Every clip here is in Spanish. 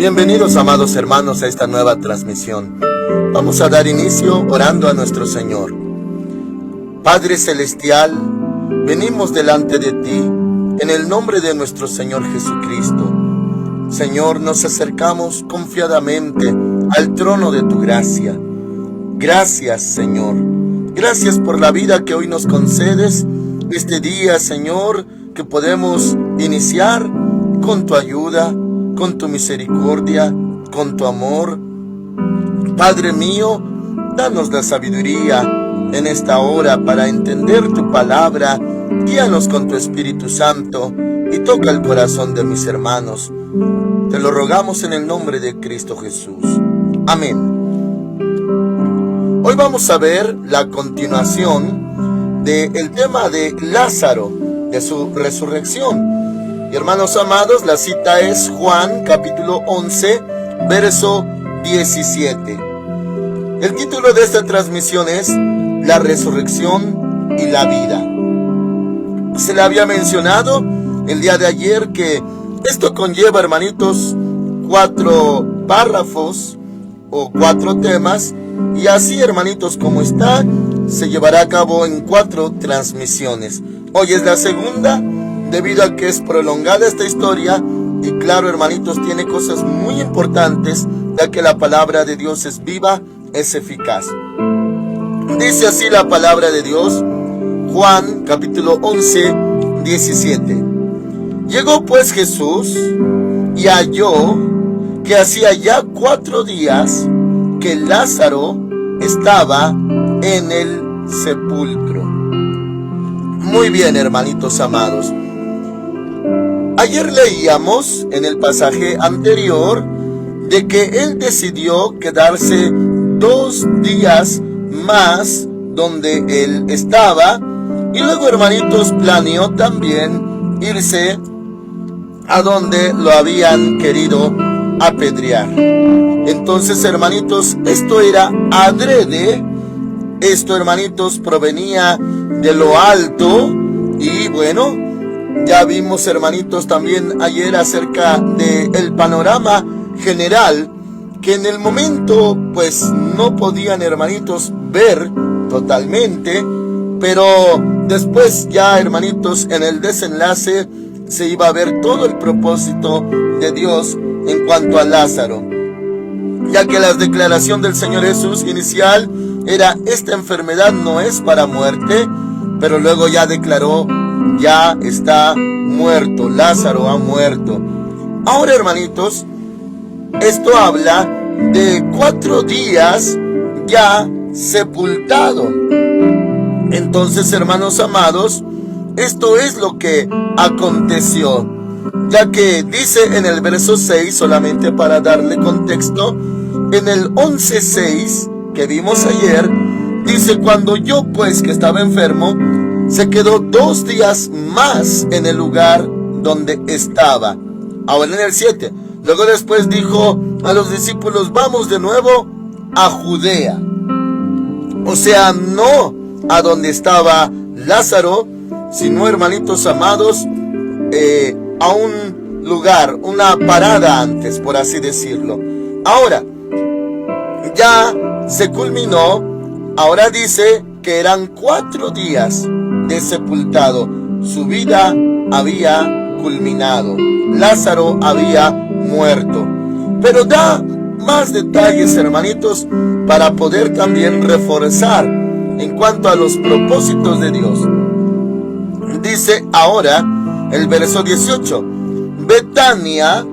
Bienvenidos, amados hermanos, a esta nueva transmisión. Vamos a dar inicio orando a nuestro Señor. Padre Celestial, venimos delante de ti en el nombre de nuestro Señor Jesucristo. Señor, nos acercamos confiadamente al trono de tu gracia. Gracias, Señor. Gracias por la vida que hoy nos concedes. Este día, Señor, que podemos iniciar con tu ayuda, con tu misericordia, con tu amor. Padre mío, danos la sabiduría en esta hora para entender tu palabra. Guíanos con tu Espíritu Santo y toca el corazón de mis hermanos. Te lo rogamos en el nombre de Cristo Jesús. Amén. Hoy vamos a ver la continuación del tema de Lázaro, de su resurrección. Y hermanos amados, la cita es Juan capítulo 11, verso 17. El título de esta transmisión es La resurrección y la vida. Se le había mencionado el día de ayer que esto conlleva, hermanitos, 4 párrafos o 4 temas. Y así, hermanitos, como está, se llevará a cabo en 4 transmisiones. Hoy es la segunda, debido a que es prolongada esta historia. Y claro, hermanitos, tiene cosas muy importantes, ya que la palabra de Dios es viva, es eficaz. Dice así la palabra de Dios, Juan capítulo 11, 17. Llegó pues Jesús y halló que hacía ya 4 días que Lázaro estaba en el sepulcro. Muy bien, hermanitos amados. Ayer leíamos en el pasaje anterior de que él decidió quedarse 2 días más donde él estaba, y luego, hermanitos, planeó también irse a donde lo habían querido apedrear. Entonces, hermanitos, esto era adrede. Esto, hermanitos, provenía de lo alto. Y bueno, ya vimos, hermanitos, también ayer acerca del panorama general, que en el momento pues no podían, hermanitos, ver totalmente, pero después ya, hermanitos, en el desenlace se iba a ver todo el propósito de Dios en cuanto a Lázaro, ya que la declaración del Señor Jesús inicial era: esta enfermedad no es para muerte, pero luego ya declaró: ya está muerto, Lázaro ha muerto. Ahora, hermanitos, esto habla de 4 días ya sepultado. Entonces, hermanos amados, esto es lo que aconteció, ya que dice en el verso 6, solamente para darle contexto, en el 11:6 que vimos ayer, dice: cuando yo pues que estaba enfermo, se quedó 2 días más en el lugar donde estaba. Ahora en el 7, luego después dijo a los discípulos: vamos de nuevo a Judea. O sea, no a donde estaba Lázaro, sino, hermanitos amados, a un lugar, una parada antes, por así decirlo. Ahora, ya se culminó. Ahora dice que eran 4 días de sepultado. Su vida había culminado. Lázaro había muerto. Pero da más detalles, hermanitos, para poder también reforzar en cuanto a los propósitos de Dios. Dice ahora el verso 18: Betania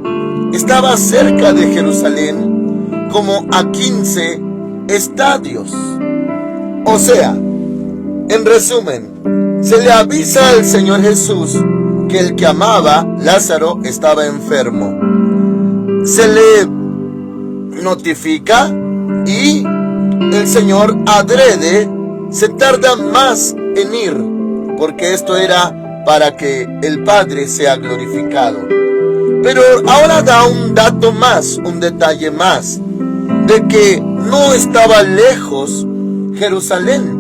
estaba cerca de Jerusalén, como a 15 estadios. O sea, en resumen, se le avisa al Señor Jesús que el que amaba, Lázaro, estaba enfermo. Se le notifica y el Señor adrede se tarda más en ir, porque esto era para que el Padre sea glorificado. Pero ahora da un dato más, un detalle más, de que no estaba lejos Jerusalén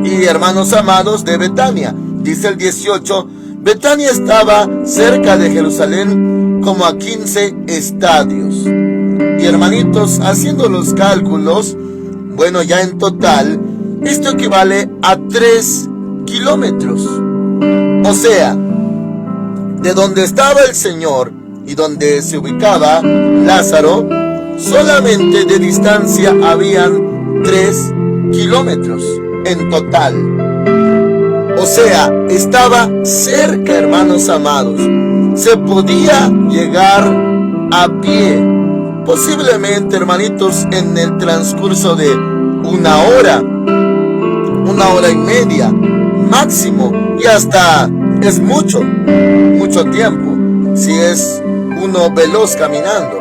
y, hermanos amados, de Betania. Dice el 18: Betania estaba cerca de Jerusalén como a 15 estadios. Y hermanitos, haciendo los cálculos, bueno, ya en total, esto equivale a 3 kilómetros. O sea, de donde estaba el Señor y donde se ubicaba Lázaro, solamente de distancia habían 3 kilómetros en total. O sea, estaba cerca, hermanos amados. Se podía llegar a pie. Posiblemente, hermanitos, en el transcurso de 1 hora y media, máximo. Y hasta es mucho tiempo, si es uno veloz caminando.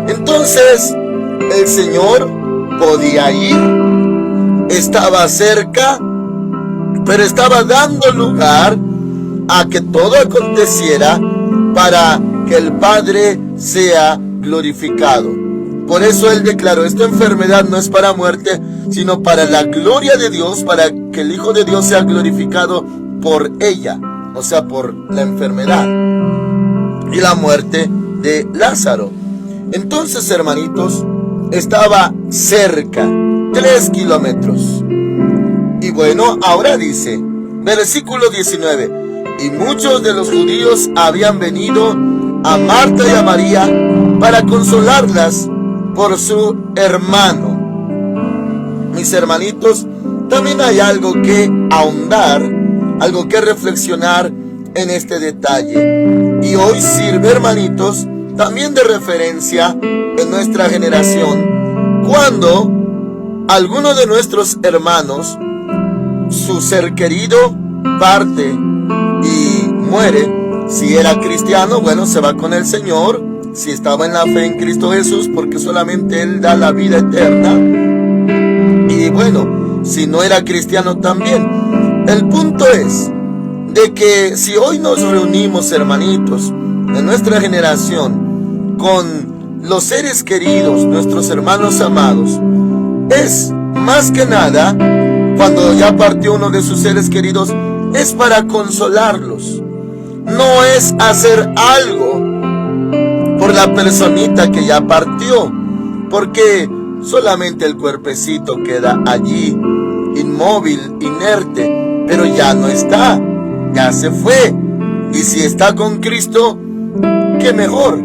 Entonces, el Señor podía ir, estaba cerca, pero estaba dando lugar a que todo aconteciera para que el Padre sea glorificado. Por eso Él declaró: esta enfermedad no es para muerte, sino para la gloria de Dios, para que el Hijo de Dios sea glorificado por ella, o sea, por la enfermedad y la muerte de Lázaro. Entonces, hermanitos, estaba cerca, 3 kilómetros. Y bueno, ahora dice, versículo 19: y muchos de los judíos habían venido a Marta y a María para consolarlas por su hermano. Mis hermanitos, también hay algo que ahondar, algo que reflexionar en este detalle. Y hoy sirve, hermanitos, también de referencia en nuestra generación, cuando alguno de nuestros hermanos, su ser querido, parte y muere. Si era cristiano, bueno, se va con el Señor. Si estaba en la fe en Cristo Jesús, porque solamente Él da la vida eterna. Y bueno, si no era cristiano también. El punto es de que si hoy nos reunimos, hermanitos, en nuestra generación, con los seres queridos, nuestros hermanos amados, es más que nada, cuando ya partió uno de sus seres queridos, es para consolarlos. No es hacer algo por la personita que ya partió, porque solamente el cuerpecito queda allí, inmóvil, inerte, pero ya no está, ya se fue. Y si está con Cristo, qué mejor.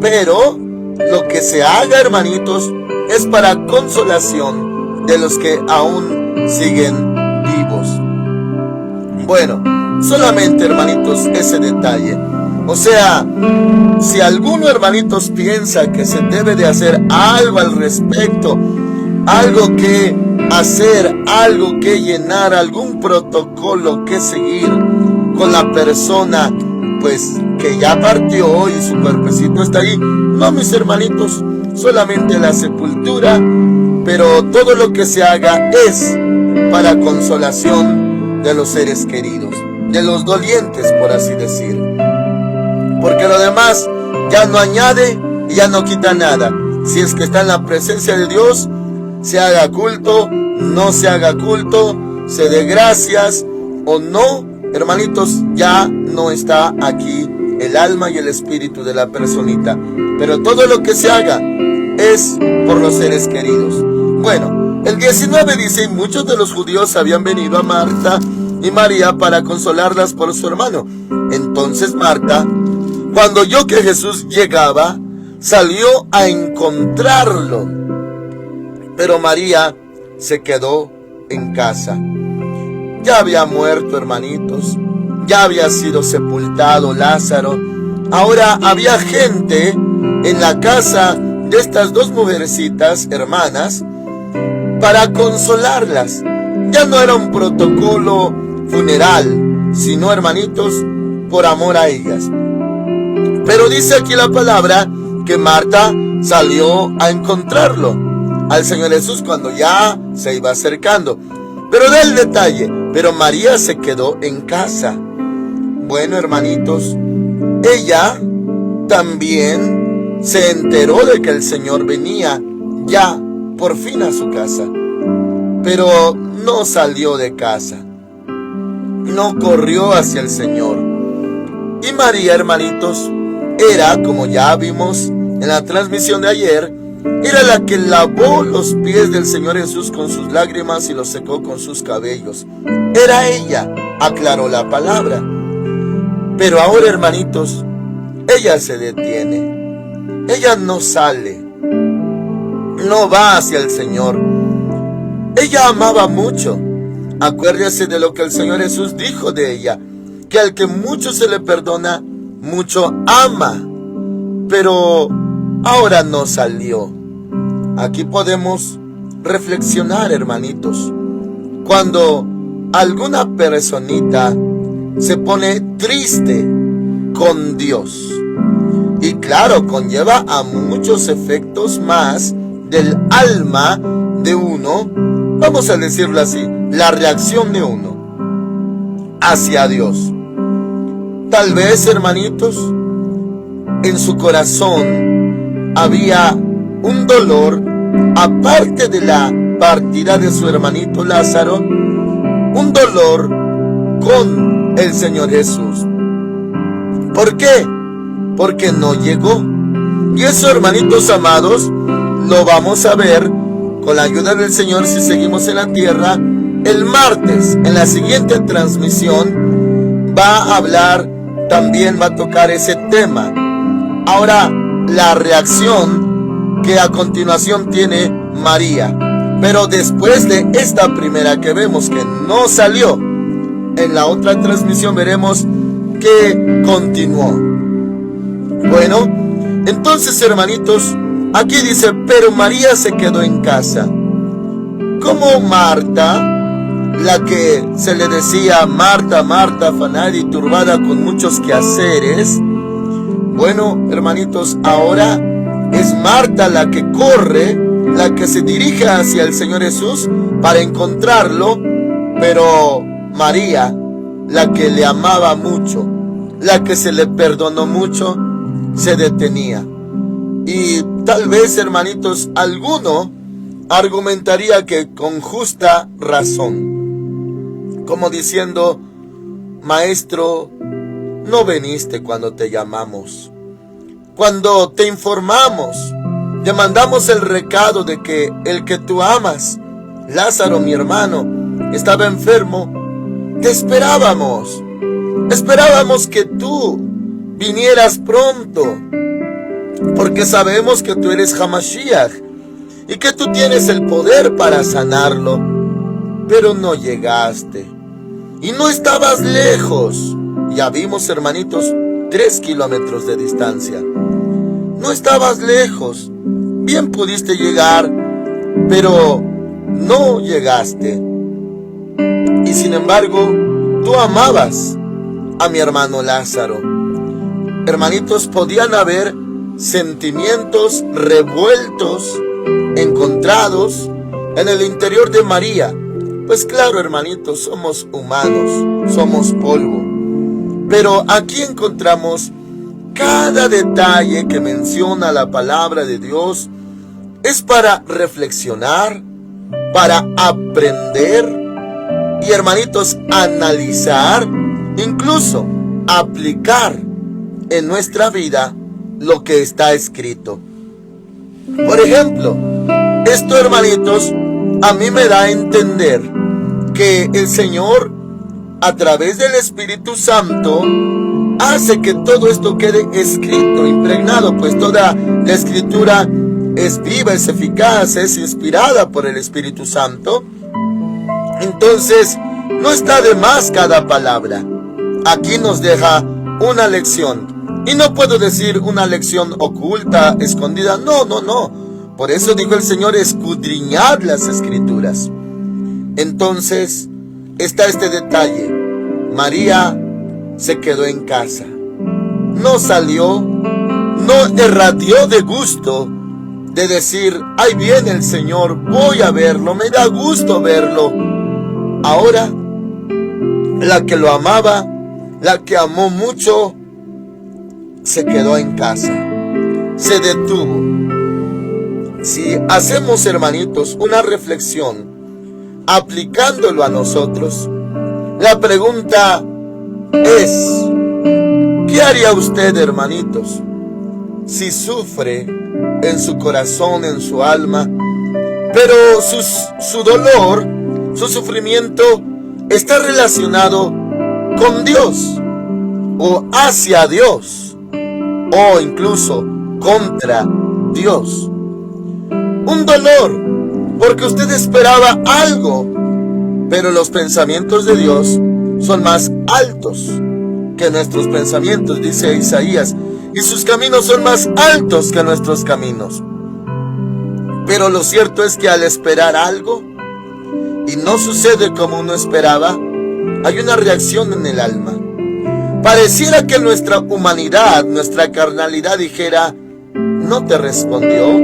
Pero lo que se haga, hermanitos, es para consolación de los que aún siguen vivos. Bueno, solamente, hermanitos, ese detalle. O sea, si alguno, hermanitos, piensa que se debe de hacer algo al respecto, algo que hacer, algo que llenar, algún protocolo que seguir con la persona, pues, que ya partió y su cuerpecito está ahí. No, mis hermanitos, solamente la sepultura, pero todo lo que se haga es para consolación de los seres queridos, de los dolientes, por así decir. Porque lo demás ya no añade y ya no quita nada. Si es que está en la presencia de Dios, se haga culto, no se haga culto, se dé gracias o no, hermanitos, ya no está aquí el alma y el espíritu de la personita. Pero todo lo que se haga es por los seres queridos. Bueno, el 19 dice: y muchos de los judíos habían venido a Marta y María para consolarlas por su hermano. Entonces Marta, cuando oyó que Jesús llegaba, salió a encontrarlo. Pero María se quedó en casa. Ya había muerto, hermanitos. Ya había sido sepultado Lázaro. Ahora había gente en la casa de estas dos mujercitas hermanas para consolarlas. Ya no era un protocolo funeral, sino, hermanitos, por amor a ellas. Pero dice aquí la palabra que Marta salió a encontrarlo al Señor Jesús cuando ya se iba acercando. Pero da el detalle: pero María se quedó en casa. Bueno, hermanitos, ella también se enteró de que el Señor venía ya por fin a su casa, pero no salió de casa, no corrió hacia el Señor. Y María, hermanitos, era, como ya vimos en la transmisión de ayer, era la que lavó los pies del Señor Jesús con sus lágrimas y los secó con sus cabellos. Era ella, aclaró la palabra. Pero ahora, hermanitos, ella se detiene. Ella no sale, no va hacia el Señor. Ella amaba mucho. Acuérdese de lo que el Señor Jesús dijo de ella, que al que mucho se le perdona, mucho ama. Pero ahora no salió. Aquí podemos reflexionar, hermanitos. Cuando alguna personita se pone triste con Dios, y claro, conlleva a muchos efectos más del alma de uno, vamos a decirlo así, la reacción de uno hacia Dios. Tal vez, hermanitos, en su corazón había un dolor, aparte de la partida de su hermanito Lázaro, un dolor con el Señor Jesús. ¿Por qué? Porque no llegó. Y eso, hermanitos amados, lo vamos a ver con la ayuda del Señor si seguimos en la tierra. El martes, en la siguiente transmisión, va a hablar, también va a tocar ese tema. Ahora, la reacción que a continuación tiene María. Pero después de esta primera que vemos que no salió, en la otra transmisión veremos que continuó. Bueno, entonces, hermanitos, aquí dice, pero María se quedó en casa. Como Marta, la que se le decía Marta, Marta, afanada y turbada con muchos quehaceres. Bueno, hermanitos, ahora es Marta la que corre, la que se dirige hacia el Señor Jesús para encontrarlo, pero María, la que le amaba mucho, la que se le perdonó mucho, se detenía. Y tal vez, hermanitos, alguno argumentaría que con justa razón, como diciendo, maestro, no viniste cuando te llamamos, cuando te informamos, te mandamos el recado de que el que tú amas, Lázaro, mi hermano, estaba enfermo. Te esperábamos que tú vinieras pronto, porque sabemos que tú eres Hamashiach y que tú tienes el poder para sanarlo, pero no llegaste y no estabas lejos. Ya vimos, hermanitos, 3 kilómetros de distancia. No estabas lejos, bien pudiste llegar, pero no llegaste. Y sin embargo, tú amabas a mi hermano Lázaro. Hermanitos, podían haber sentimientos revueltos, encontrados en el interior de María. Pues claro, hermanitos, somos humanos, somos polvo. Pero aquí encontramos cada detalle que menciona la palabra de Dios. Es para reflexionar, para aprender y, hermanitos, analizar, incluso aplicar en nuestra vida lo que está escrito. Por ejemplo, esto, hermanitos, a mí me da a entender que el Señor, a través del Espíritu Santo, hace que todo esto quede escrito, impregnado, pues toda la Escritura es viva, es eficaz, es inspirada por el Espíritu Santo. Entonces, no está de más cada palabra. Aquí nos deja una lección. Y no puedo decir una lección oculta, escondida. No. Por eso dijo el Señor, escudriñad las Escrituras. Entonces, está este detalle. María se quedó en casa. No salió, no irradió de gusto de decir, ahí viene el Señor, voy a verlo, me da gusto verlo. Ahora, la que lo amaba, la que amó mucho, se quedó en casa, se detuvo. Si hacemos, hermanitos, una reflexión, aplicándolo a nosotros, la pregunta es, ¿Qué haría usted, hermanitos, si sufre en su corazón, en su alma, pero su dolor, su sufrimiento está relacionado con Dios o hacia Dios o incluso contra Dios? Un dolor porque usted esperaba algo, pero los pensamientos de Dios son más altos que nuestros pensamientos, dice Isaías, y sus caminos son más altos que nuestros caminos. Pero lo cierto es que al esperar algo y no sucede como uno esperaba, hay una reacción en el alma. Pareciera que nuestra humanidad, nuestra carnalidad dijera: no te respondió,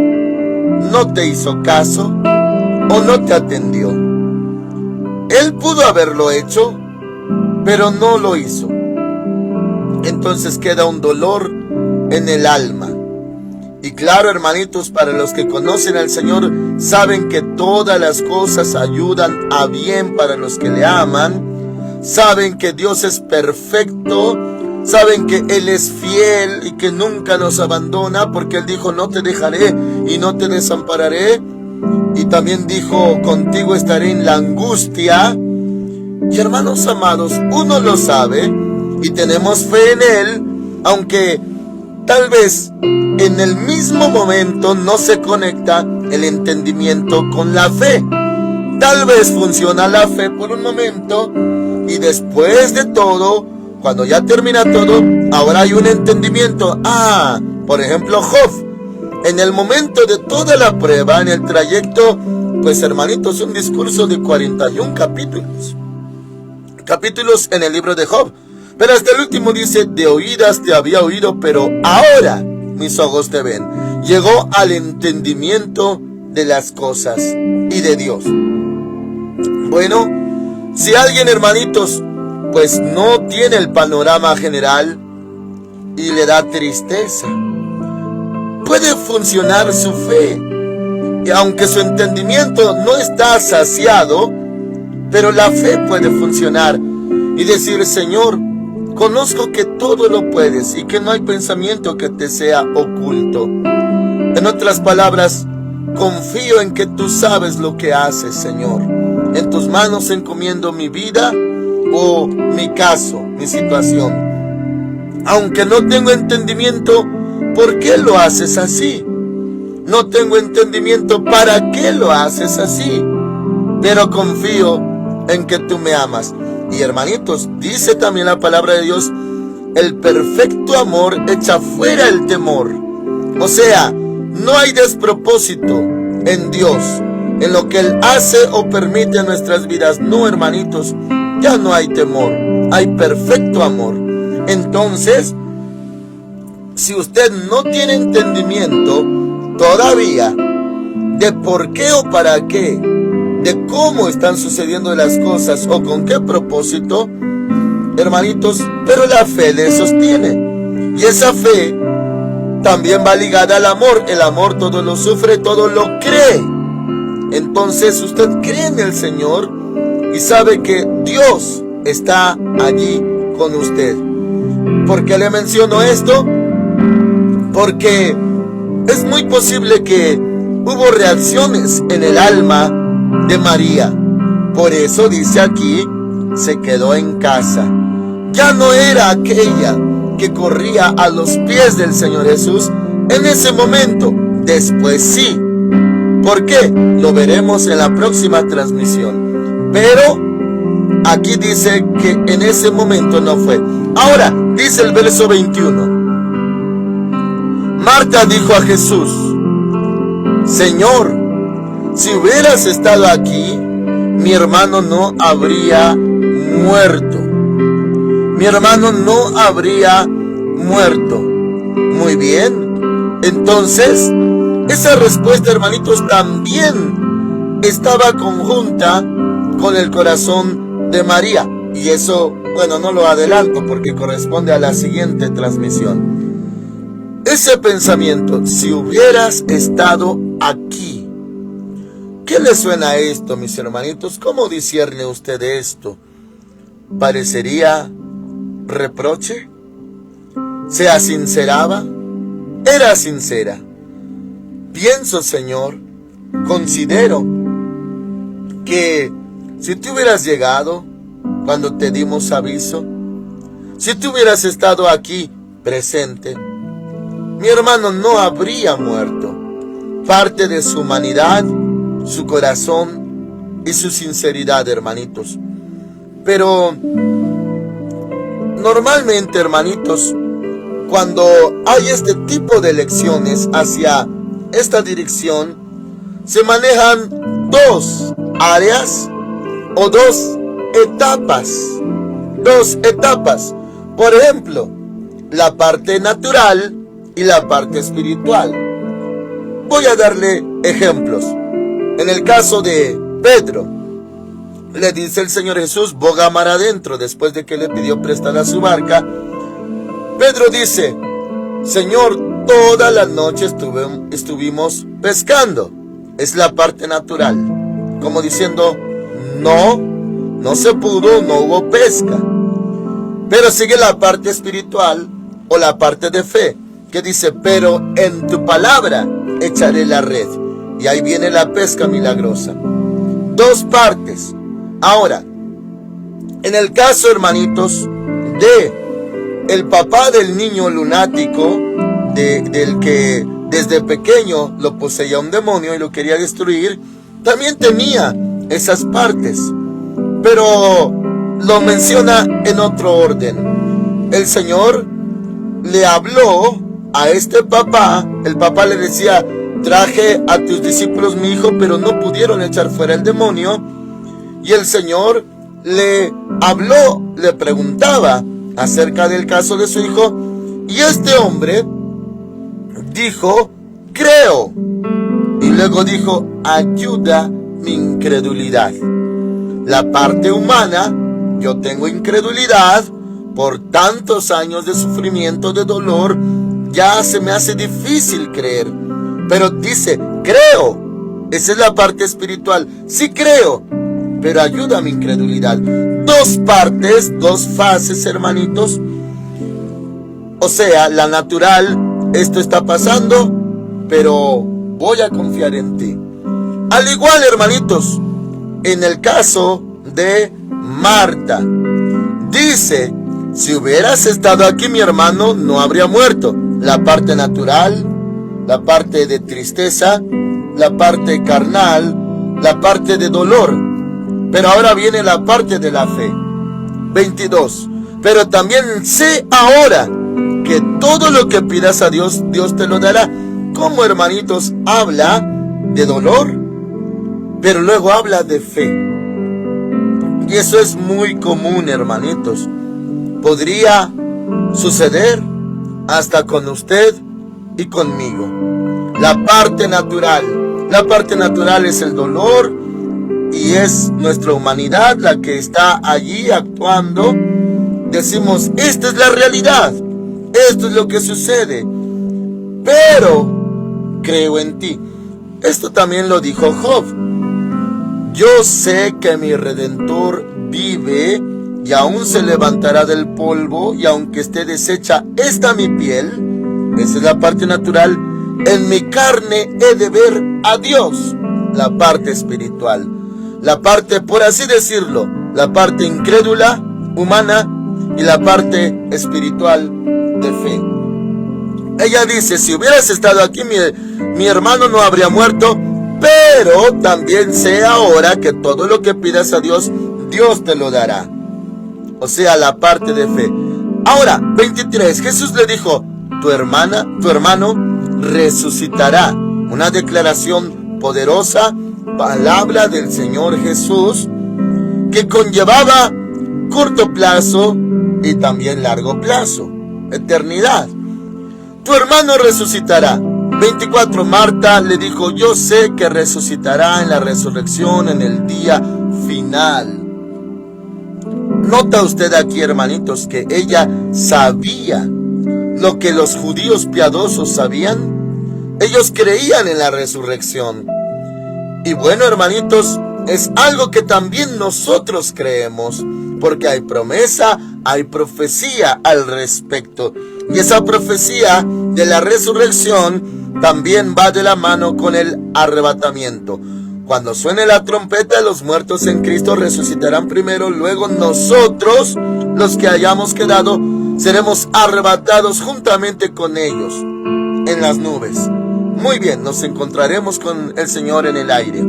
no te hizo caso o no te atendió. Él pudo haberlo hecho, pero no lo hizo. Entonces queda un dolor en el alma. Y claro, hermanitos, para los que conocen al Señor, saben que todas las cosas ayudan a bien para los que le aman. Saben que Dios es perfecto. Saben que Él es fiel y que nunca nos abandona, porque Él dijo: no te dejaré y no te desampararé. Y también dijo: contigo estaré en la angustia. Y hermanos amados, uno lo sabe y tenemos fe en Él, aunque tal vez en el mismo momento no se conecta el entendimiento con la fe. Tal vez funciona la fe por un momento y después de todo, cuando ya termina todo, ahora hay un entendimiento. Por ejemplo, Job, en el momento de toda la prueba, en el trayecto, pues hermanitos, un discurso de 41 capítulos en el libro de Job. Pero hasta el último dice: de oídas te había oído, pero ahora mis ojos te ven. Llegó al entendimiento de las cosas y de Dios. Bueno, si alguien, hermanitos, pues no tiene el panorama general y le da tristeza, puede funcionar su fe. Y aunque su entendimiento no está saciado, pero la fe puede funcionar y decir: Señor, conozco que todo lo puedes y que no hay pensamiento que te sea oculto. En otras palabras, confío en que tú sabes lo que haces, Señor. En tus manos encomiendo mi vida o mi caso, mi situación. Aunque no tengo entendimiento, ¿por qué lo haces así? No tengo entendimiento, ¿para qué lo haces así? Pero confío en que tú me amas. Y hermanitos, dice también la palabra de Dios: el perfecto amor echa fuera el temor. O sea, no hay despropósito en Dios, en lo que Él hace o permite en nuestras vidas. No, hermanitos, ya no hay temor, hay perfecto amor. Entonces, si usted no tiene entendimiento todavía de por qué o para qué, de cómo están sucediendo las cosas o con qué propósito, hermanitos, pero la fe le sostiene. Y esa fe también va ligada al amor. El amor todo lo sufre, todo lo cree. Entonces usted cree en el Señor y sabe que Dios está allí con usted. ¿Por qué le menciono esto? Porque es muy posible que hubo reacciones en el alma de María. Por eso dice aquí: se quedó en casa. Ya no era aquella que corría a los pies del Señor Jesús en ese momento. Después sí. ¿Por qué? Lo veremos en la próxima transmisión. Pero aquí dice que en ese momento no fue. Ahora, dice el verso 21. Marta dijo a Jesús: Señor, si hubieras estado aquí, mi hermano no habría muerto. Mi hermano no habría muerto. Muy bien. Entonces, esa respuesta, hermanitos, también estaba conjunta con el corazón de María. Y eso, bueno, no lo adelanto porque corresponde a la siguiente transmisión. Ese pensamiento: si hubieras estado aquí. ¿Qué le suena a esto, mis hermanitos? ¿Cómo discierne usted esto? ¿Parecería reproche? se asinceraba, era sincera. Pienso, Señor, considero que si tú hubieras llegado cuando te dimos aviso, si tú hubieras estado aquí presente, mi hermano no habría muerto. Parte de su humanidad, su corazón y su sinceridad, hermanitos. Pero normalmente, hermanitos, cuando hay este tipo de elecciones hacia esta dirección, se manejan dos áreas o dos etapas. Dos etapas. Por ejemplo, la parte natural y la parte espiritual. Voy a darle ejemplos. En el caso de Pedro, le dice el Señor Jesús, boga mar adentro, después de que le pidió prestada su barca. Pedro dice, Señor, toda la noche estuvimos pescando. Es la parte natural, como diciendo, no se pudo, no hubo pesca. Pero sigue la parte espiritual o la parte de fe, que dice, pero en tu palabra echaré la red. Y ahí viene la pesca milagrosa. Dos partes. Ahora, en el caso, hermanitos, de el papá del niño lunático, del que desde pequeño lo poseía un demonio y lo quería destruir, también tenía esas partes, pero lo menciona en otro orden. El Señor le habló a este papá. El papá le decía, traje a tus discípulos mi hijo, pero no pudieron echar fuera el demonio. Y el Señor le habló, le preguntaba acerca del caso de su hijo, y este hombre dijo, creo. Y luego dijo, ayuda mi incredulidad. La parte humana, yo tengo incredulidad por tantos años de sufrimiento, de dolor, ya se me hace difícil creer. Pero dice, creo. Esa es la parte espiritual. Sí creo, pero ayuda a mi incredulidad. Dos partes, dos fases, hermanitos. O sea, la natural, esto está pasando, pero voy a confiar en ti. Al igual, hermanitos, en el caso de Marta, dice, si hubieras estado aquí, mi hermano no habría muerto. La parte natural, la parte de tristeza, la parte carnal, la parte de dolor. Pero ahora viene la parte de la fe. 22. Pero también sé ahora que todo lo que pidas a Dios, Dios te lo dará. Como, hermanitos, habla de dolor, pero luego habla de fe. Y eso es muy común, hermanitos. Podría suceder hasta con usted y conmigo. La parte natural es el dolor y es nuestra humanidad la que está allí actuando. Decimos, esta es la realidad, esto es lo que sucede, pero creo en ti. Esto también lo dijo Job. Yo sé que mi Redentor vive y aún se levantará del polvo, y aunque esté deshecha esta mi piel, esa es la parte natural, en mi carne he de ver a Dios. La parte espiritual, la parte, por así decirlo, la parte incrédula, humana, y la parte espiritual de fe. Ella dice, si hubieras estado aquí, mi hermano no habría muerto, pero también sé ahora que todo lo que pidas a Dios, Dios te lo dará. O sea, la parte de fe. Ahora, 23, Jesús le dijo, tu hermano resucitará. Una declaración poderosa, palabra del Señor Jesús, que conllevaba corto plazo y también largo plazo, eternidad. Tu hermano resucitará. 24, Marta le dijo, yo sé que resucitará en la resurrección, en el día final. Nota usted aquí, hermanitos, que ella sabía lo que los judíos piadosos sabían. Ellos creían en la resurrección. Y bueno, hermanitos, es algo que también nosotros creemos. porque hay promesa, hay profecía al respecto. Y esa profecía de la resurrección también va de la mano con el arrebatamiento. Cuando suene la trompeta, los muertos en Cristo resucitarán primero, luego nosotros, los que hayamos quedado, seremos arrebatados juntamente con ellos en las nubes. Muy bien, nos encontraremos con el Señor en el aire.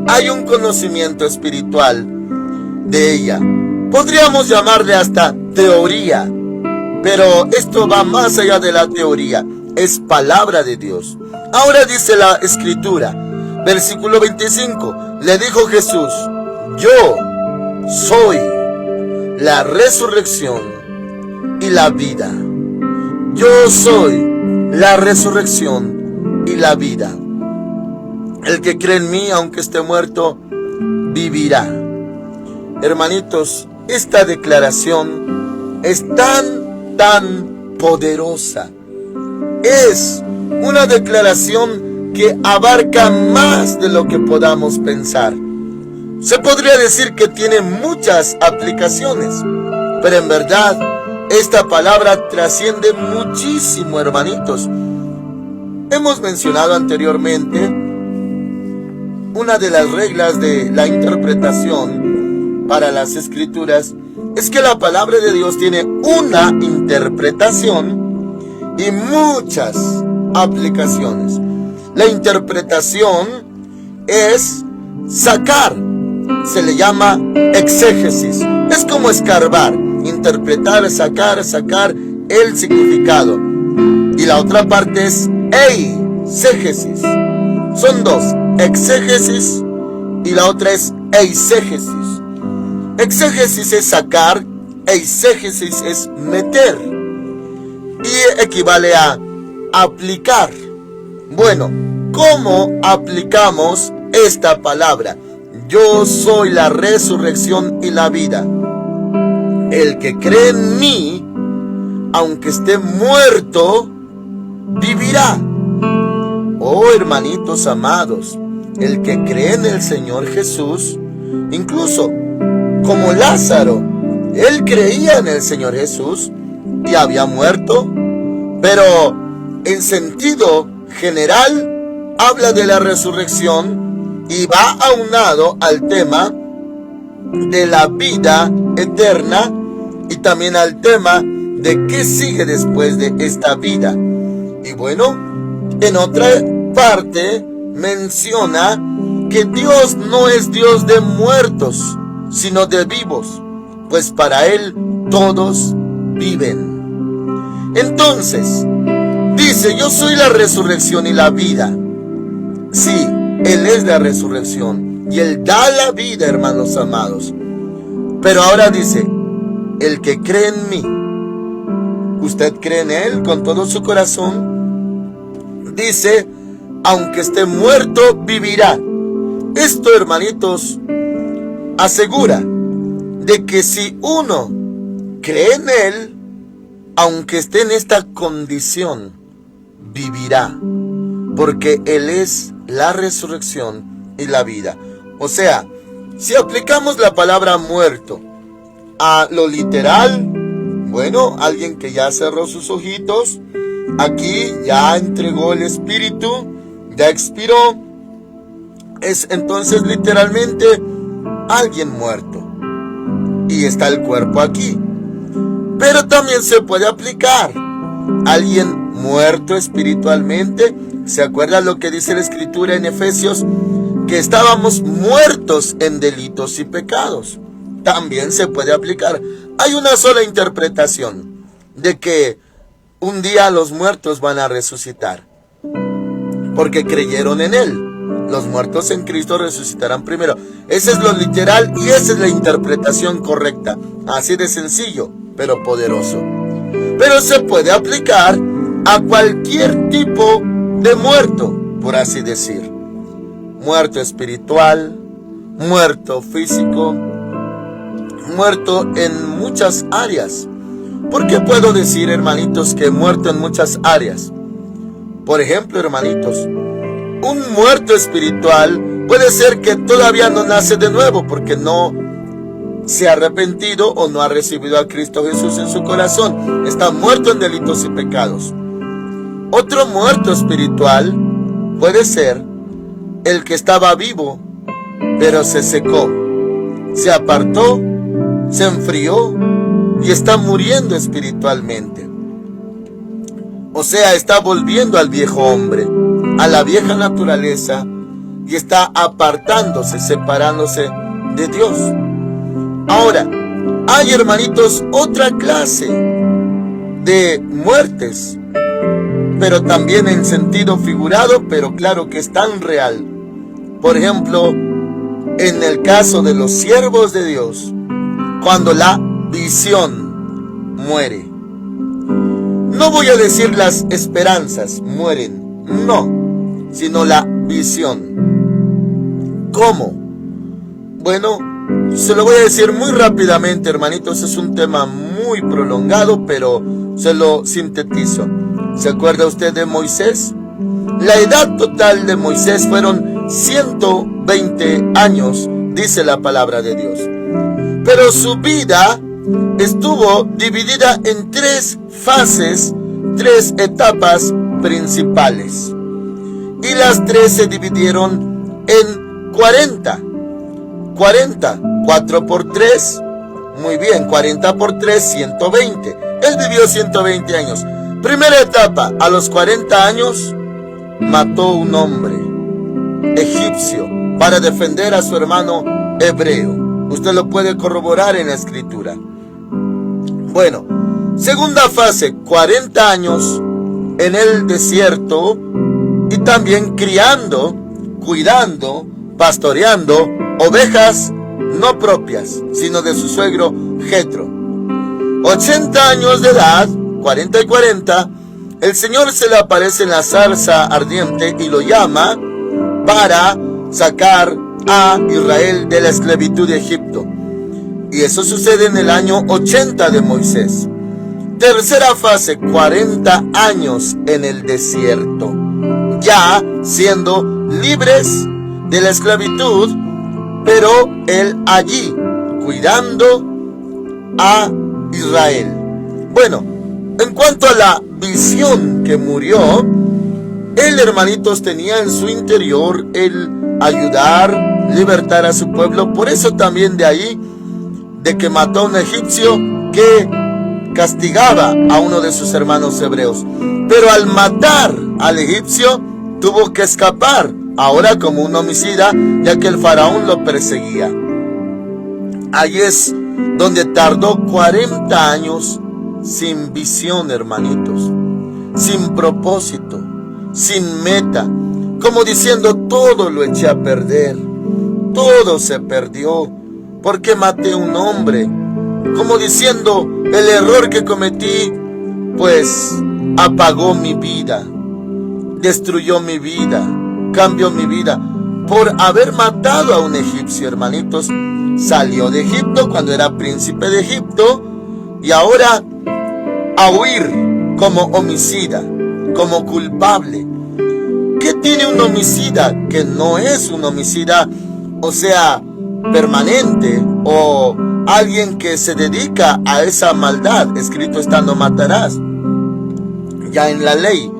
Hay un conocimiento espiritual de ella. Podríamos llamarle hasta teoría, pero esto va más allá de la teoría. Es palabra de Dios. Ahora dice la Escritura, versículo 25, le dijo Jesús: yo soy la resurrección y la vida. Yo soy la resurrección y la vida. El que cree en mí, aunque esté muerto, vivirá. Hermanitos, esta declaración es tan poderosa. Es una declaración que abarca más de lo que podamos pensar. Se podría decir que tiene muchas aplicaciones, pero en verdad esta palabra trasciende muchísimo, hermanitos. Hemos mencionado anteriormente una de las reglas de la interpretación para las Escrituras es que la palabra de Dios tiene una interpretación y muchas aplicaciones. La interpretación es sacar, se le llama exégesis. Es como escarbar, interpretar, sacar el significado. Y la otra parte es eisegesis. Son dos, exégesis y la otra es eisegesis. Exégesis es sacar, eisegesis es meter y equivale a aplicar. Bueno, ¿cómo aplicamos esta palabra? Yo soy la resurrección y la vida. El que cree en mí, aunque esté muerto, vivirá. Oh, hermanitos amados, el que cree en el Señor Jesús, incluso como Lázaro, él creía en el Señor Jesús y había muerto, pero en sentido general habla de la resurrección y va aunado al tema de la vida eterna y también al tema de qué sigue después de esta vida. Y bueno, en otra parte menciona que Dios no es Dios de muertos, sino de vivos, pues para Él todos viven. Entonces, dice, yo soy la resurrección y la vida. Sí, Él es la resurrección y Él da la vida, hermanos amados. Pero ahora dice, el que cree en mí, ¿usted cree en Él con todo su corazón? Dice, aunque esté muerto, vivirá. Esto, hermanitos, asegura de que si uno cree en Él, aunque esté en esta condición, vivirá, porque Él es la resurrección y la vida. O sea, si aplicamos la palabra muerto a lo literal, bueno, alguien que ya cerró sus ojitos, aquí ya entregó el espíritu, ya expiró, es entonces literalmente alguien muerto y está el cuerpo aquí. Pero también se puede aplicar alguien muerto espiritualmente. ¿Se acuerdan lo que dice la Escritura en Efesios? Que estábamos muertos en delitos y pecados. También se puede aplicar. Hay una sola interpretación de que un día los muertos van a resucitar, porque creyeron en Él. Los muertos en Cristo resucitarán primero. Ese es lo literal y esa es la interpretación correcta. Así de sencillo, pero poderoso. Pero se puede aplicar a cualquier tipo de muerto, por así decir. Muerto espiritual, muerto físico, muerto en muchas áreas. ¿Por qué puedo decir, hermanitos, que muerto en muchas áreas? Por ejemplo, hermanitos, un muerto espiritual puede ser que todavía no nace de nuevo, porque no se ha arrepentido o no ha recibido a Cristo Jesús en su corazón. Está muerto en delitos y pecados. Otro muerto espiritual puede ser el que estaba vivo, pero se secó, se apartó, se enfrió y está muriendo espiritualmente. O sea, está volviendo al viejo hombre, a la vieja naturaleza, y está apartándose, separándose de Dios. Ahora, hay, hermanitos, otra clase de muertes, pero también en sentido figurado, pero claro que es tan real. Por ejemplo, en el caso de los siervos de Dios, cuando la visión muere. No voy a decir las esperanzas mueren, no, sino la visión. ¿Cómo? Bueno, se lo voy a decir muy rápidamente, hermanitos. Es un tema muy prolongado, pero se lo sintetizo. ¿Se acuerda usted de Moisés? La edad total de Moisés fueron 120 años, dice la palabra de Dios. Pero su vida estuvo dividida en 3 fases, 3 etapas principales. Y las 3 se dividieron en 40. 4 por 3, muy bien, 40 por 3, 120. Él vivió 120 años. Primera etapa, a los 40 años, mató un hombre egipcio para defender a su hermano hebreo. Usted lo puede corroborar en la escritura. Bueno, segunda fase, 40 años en el desierto y también criando, cuidando, pastoreando ovejas no propias, sino de su suegro Jetro. 80 años de edad, 40 y 40, el Señor se le aparece en la zarza ardiente y lo llama para sacar a Israel de la esclavitud de Egipto. Y eso sucede en el año 80 de Moisés. Tercera fase, 40 años en el desierto, ya siendo libres de la esclavitud, pero él allí cuidando a Israel. Bueno, en cuanto a la visión que murió, él, hermanitos, tenía en su interior el ayudar, libertar a su pueblo. Por eso también de ahí, de que mató a un egipcio que castigaba a uno de sus hermanos hebreos. Pero al matar al egipcio, tuvo que escapar, ahora como un homicida, ya que el faraón lo perseguía. Ahí es donde tardó 40 años sin visión, hermanitos, sin propósito, sin meta, como diciendo: todo lo eché a perder, todo se perdió, porque maté a un hombre, como diciendo: el error que cometí, pues apagó mi vida, destruyó mi vida, cambió mi vida, por haber matado a un egipcio, hermanitos. Salió de Egipto cuando era príncipe de Egipto, y ahora a huir como homicida, como culpable. ¿Qué tiene un homicida que no es un homicida, o sea, permanente, o alguien que se dedica a esa maldad? Escrito está: no matarás, ya en la ley.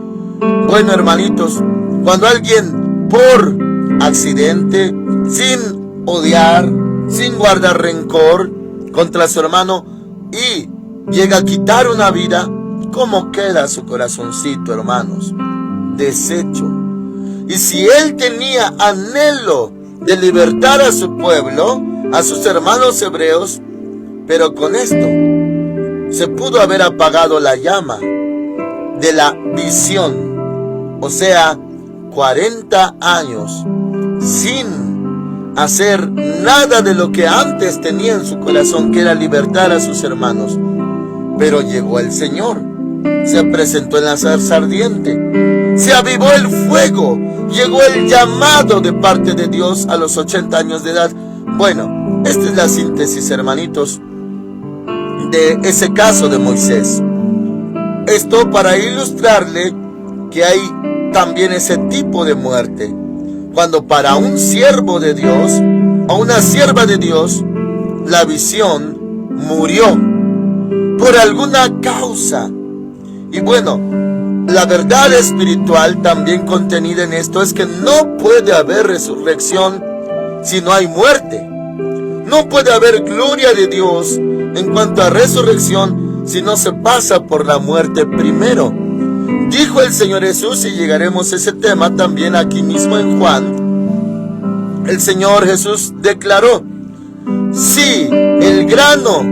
Bueno, hermanitos, cuando alguien por accidente, sin odiar, sin guardar rencor contra su hermano, y llega a quitar una vida, ¿cómo queda su corazoncito, hermanos? Deshecho. Y si él tenía anhelo de libertar a su pueblo, a sus hermanos hebreos, pero con esto se pudo haber apagado la llama de la visión. O sea, 40 años sin hacer nada de lo que antes tenía en su corazón, que era libertar a sus hermanos. Pero llegó el Señor, se presentó en la zarza ardiente, se avivó el fuego, llegó el llamado de parte de Dios a los 80 años de edad. Bueno, esta es la síntesis, hermanitos, de ese caso de Moisés. Esto para ilustrarle que hay también ese tipo de muerte, cuando para un siervo de Dios o una sierva de Dios la visión, murió por alguna causa. Y bueno, la verdad espiritual también contenida en esto es que no puede haber resurrección si no hay muerte. No puede haber gloria de Dios en cuanto a resurrección si no se pasa por la muerte primero. Dijo el Señor Jesús, y llegaremos a ese tema también aquí mismo en Juan. El Señor Jesús declaró: si el grano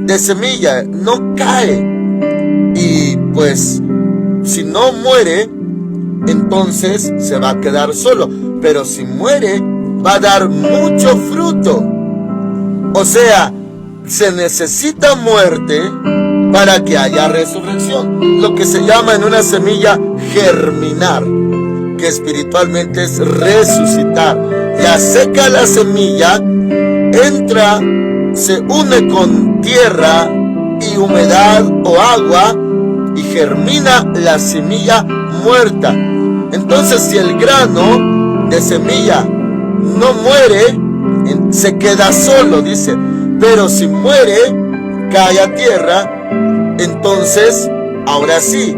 de semilla no cae y pues si no muere, entonces se va a quedar solo. Pero si muere, va a dar mucho fruto. O sea, se necesita muerte para que haya resurrección. Lo que se llama en una semilla germinar, que espiritualmente es resucitar. Ya seca la semilla, entra, se une con tierra y humedad o agua y germina la semilla muerta. Entonces, si el grano de semilla no muere, se queda solo, dice. Pero si muere, cae a tierra, entonces ahora sí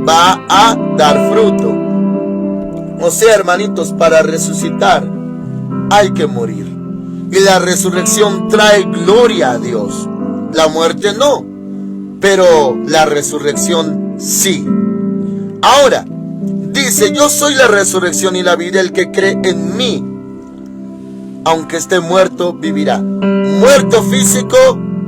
va a dar fruto. O sea, hermanitos, para resucitar hay que morir. Y la resurrección trae gloria a Dios. La muerte no, pero la resurrección sí. Ahora, dice: yo soy la resurrección y la vida. El que cree en mí, aunque esté muerto, vivirá. Muerto físico,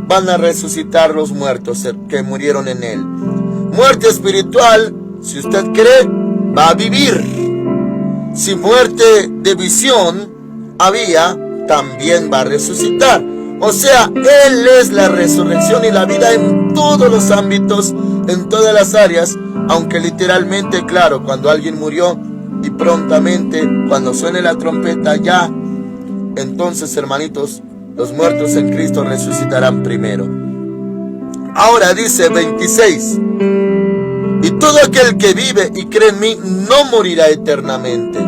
van a resucitar los muertos que murieron en él. Muerte espiritual, si usted cree, va a vivir. Si muerte de visión había, también va a resucitar. O sea, Él es la resurrección y la vida en todos los ámbitos, en todas las áreas. Aunque literalmente, claro, cuando alguien murió y prontamente, cuando suene la trompeta ya, entonces, hermanitos, los muertos en Cristo resucitarán primero. Ahora dice 26: y todo aquel que vive y cree en mí no morirá eternamente.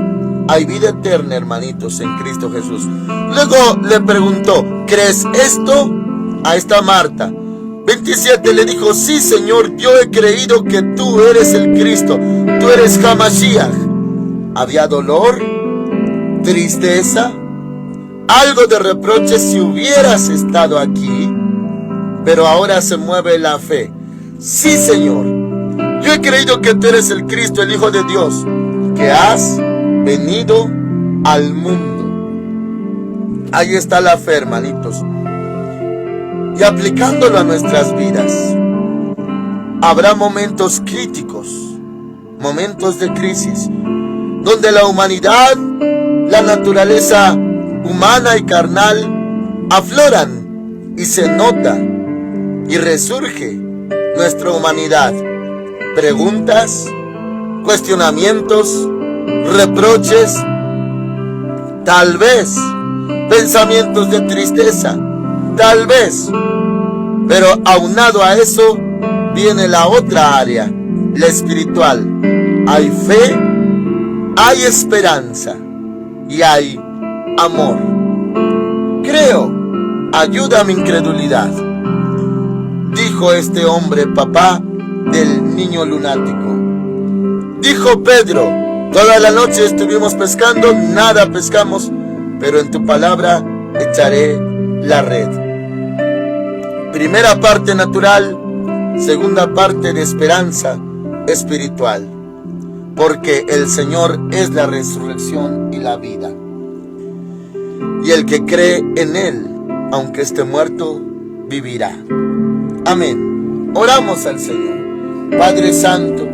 Hay vida eterna, hermanitos, en Cristo Jesús. Luego le preguntó: ¿crees esto? A esta Marta. 27 le dijo: sí, Señor, yo he creído que tú eres el Cristo, tú eres Hamashiach. Había dolor, tristeza, algo de reproche si hubieras estado aquí, pero ahora se mueve la fe. Sí, Señor, yo he creído que tú eres el Cristo, el Hijo de Dios, que has venido al mundo. Ahí está la fe, hermanitos. Y aplicándolo a nuestras vidas, habrá momentos críticos, momentos de crisis, donde la humanidad, la naturaleza humana y carnal afloran y se nota y resurge nuestra humanidad. Preguntas, cuestionamientos, reproches, tal vez pensamientos de tristeza, tal vez. Pero aunado a eso viene la otra área, la espiritual. Hay fe, hay esperanza y hay amor. Creo, ayuda a mi incredulidad, dijo este hombre, papá del niño lunático. Dijo Pedro: toda la noche estuvimos pescando, nada pescamos, pero en tu palabra echaré la red. Primera parte natural, segunda parte de esperanza espiritual, porque el Señor es la resurrección y la vida. Y el que cree en Él, aunque esté muerto, vivirá. Amén. Oramos al Señor. Padre Santo,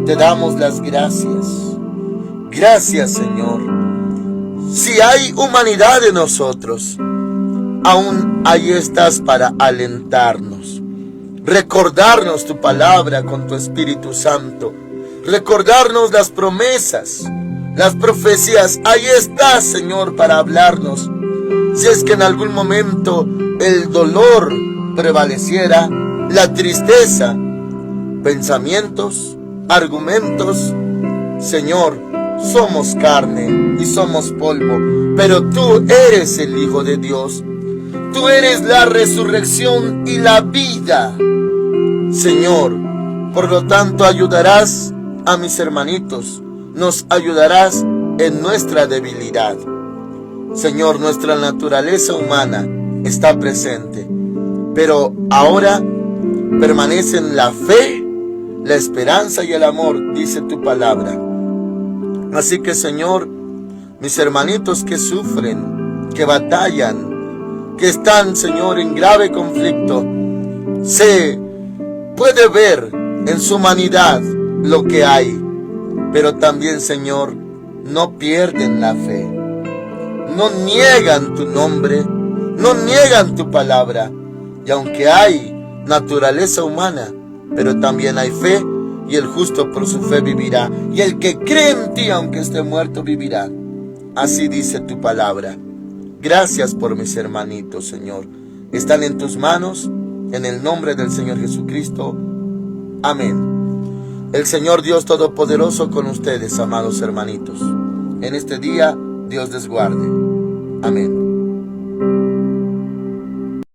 te damos las gracias. Gracias, Señor. Si hay humanidad en nosotros, aún ahí estás para alentarnos, recordarnos tu palabra con tu Espíritu Santo, recordarnos las promesas, las profecías. Ahí estás, Señor, para hablarnos. Si es que en algún momento el dolor prevaleciera, la tristeza, pensamientos, argumentos, Señor, somos carne y somos polvo, pero tú eres el Hijo de Dios. Tú eres la resurrección y la vida, Señor. Por lo tanto, ayudarás a mis hermanitos, nos ayudarás en nuestra debilidad. Señor, nuestra naturaleza humana está presente, pero ahora permanecen la fe, la esperanza y el amor, dice tu palabra. Así que, Señor, mis hermanitos que sufren, que batallan, que están, Señor, en grave conflicto, se puede ver en su humanidad lo que hay, pero también, Señor, no pierden la fe, no niegan tu nombre, no niegan tu palabra. Y aunque hay naturaleza humana, pero también hay fe, y el justo por su fe vivirá, y el que cree en ti, aunque esté muerto, vivirá. Así dice tu palabra. Gracias por mis hermanitos, Señor. Están en tus manos, en el nombre del Señor Jesucristo. Amén. El Señor Dios Todopoderoso con ustedes, amados hermanitos. En este día, Dios les guarde. Amén.